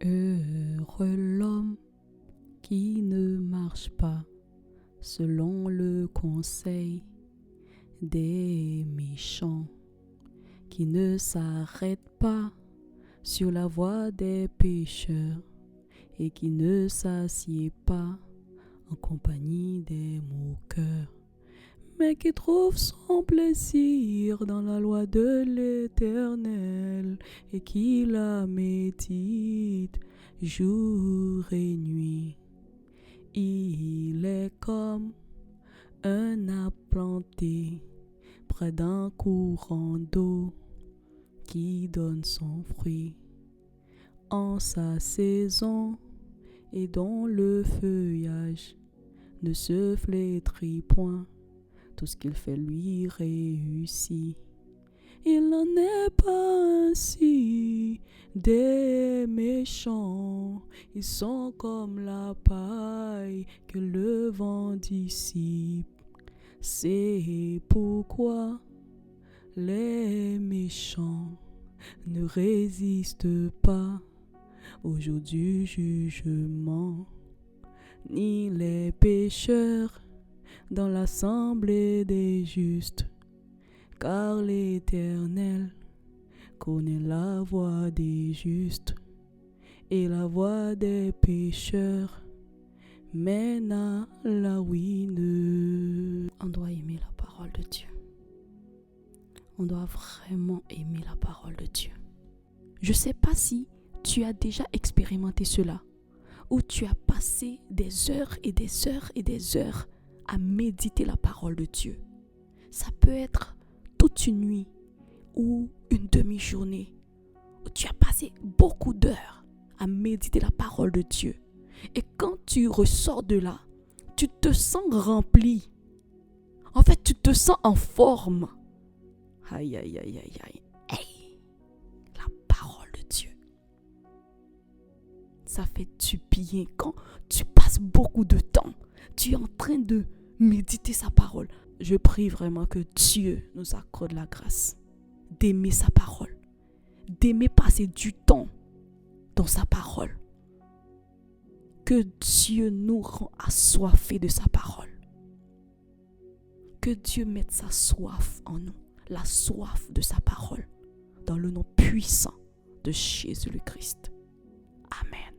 Heureux l'homme qui ne marche pas selon le conseil des méchants, qui ne s'arrête pas sur la voie des pécheurs et qui ne s'assied pas en compagnie des moqueurs, mais qui trouve son plaisir dans la loi de l'Éternel et qui la médite jour et nuit. Il est comme un arbre planté près d'un courant d'eau qui donne son fruit en sa saison et dont le feuillage ne se flétrit point. Tout ce qu'il fait lui réussit. Il n'en est pas ainsi des méchants. Ils sont comme la paille que le vent dissipe. C'est pourquoi les méchants ne résistent pas au jour du jugement, ni les pécheurs dans l'assemblée des justes, car l'Éternel connaît la voie des justes et la voie des pécheurs mène à la ruine. On doit aimer la parole de Dieu. On doit vraiment aimer la parole de Dieu. Je ne sais pas si tu as déjà expérimenté cela, où tu as passé des heures et des heures et des heures à méditer la parole de Dieu. Ça peut être toute une nuit ou une demi-journée où tu as passé beaucoup d'heures à méditer la parole de Dieu. Et quand tu ressors de là, tu te sens rempli. En fait, tu te sens en forme. Aïe, aïe, aïe, aïe, aïe. Hey, la parole de Dieu. Ça fait du bien quand tu passes beaucoup de temps. Tu es en train de méditer sa parole. Je prie vraiment que Dieu nous accorde la grâce d'aimer sa parole, d'aimer passer du temps dans sa parole. Que Dieu nous rend assoiffés de sa parole. Que Dieu mette sa soif en nous, la soif de sa parole, dans le nom puissant de Jésus le Christ. Amen.